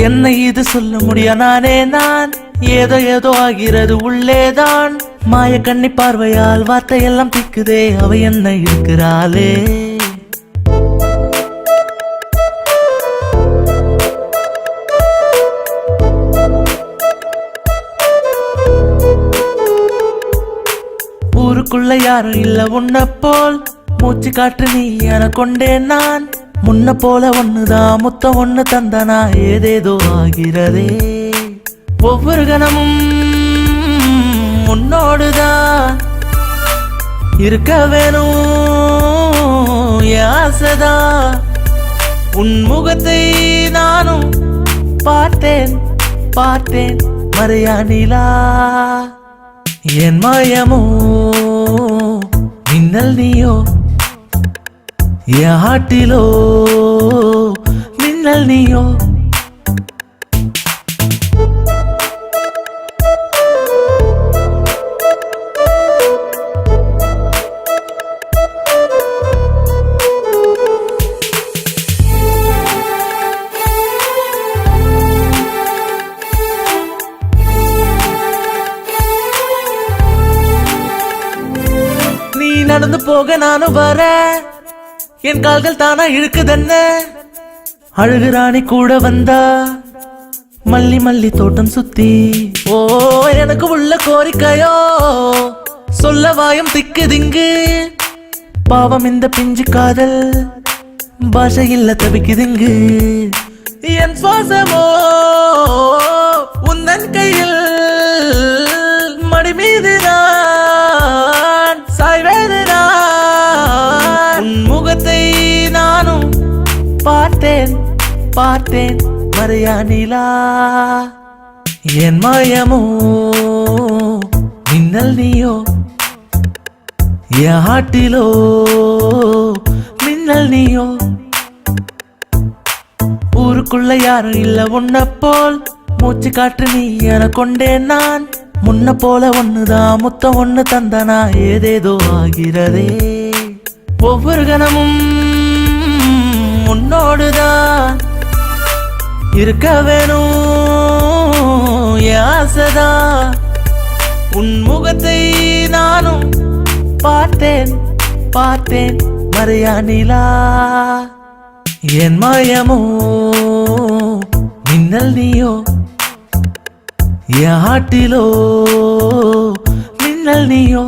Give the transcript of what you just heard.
என்னை இது சொல்ல முடியா நானே நான் ஏதோ ஏதோ ஆகிறது உள்ளேதான் மாய கண்ணி பார்வையால் வார்த்தையெல்லாம் திக்குதே அவ என்ன இருக்கிறாளே ஊருக்குள்ள யாரும் இல்ல உன்ன போல் மூச்சு காற்று நீ என கொண்டேன் நான் முன்ன போல ஒண்ணுதான் முத்தம் ஒண்ணு தந்தனா ஏதேதோ ஆகிறதே ஒவ்வொரு கணமும் உன்னோடுதான் இருக்க வேணும் ஆசைதான் உன் முகத்தை நானும் பார்த்தேன் பார்த்தேன் மறையா நிலா என் மாயமோ மின்னல் நீயோ என் ஹாட்டிலோ மின்னல் நீயோ நீ நடந்து போக நானும் வரேன் என் கால்கள் தானா இழுக்குதன்ன அழுகுராணி கூட வந்தா மல்லி மல்லி தோட்டம் சுத்தி ஓ எனக்கு உள்ள கோரிக்கையோ சொல்ல வாயும் திக்குதிங்கு பாவம் இந்த பிஞ்சு காதல் பாஷை இல்ல தவிக்குதுங்கு என் சுவாசமோ உந்தன் கையில் மடி மீது நான் சாய்வேது உன் முகத்தை நானும் பார்த்தேன் பார்த்தேன் மறையா நிலா என் மாயமோ மின்னல் நீயோ என் ஹாட்டிலோ மின்னல் நீயோ ஊருக்குள்ள யாரும் இல்ல உன்ன போல் மூச்சு காற்று நீ என கொண்டேன் நான் முன்ன போல ஒண்ணுதான் முத்தம் ஒண்ணு தந்தனா ஏதேதோ ஆகிறதே ஒவ்வொரு கணமும் உன்னோடுதான் இருக்க வேணும் ஆசைதான் உன் முகத்தை நானும் பார்த்தேன் பார்த்தேன் மறையா நிலா என் மாயமோ மின்னல் நீயோ என் ஹாட்டிலோ மின்னல் நீயோ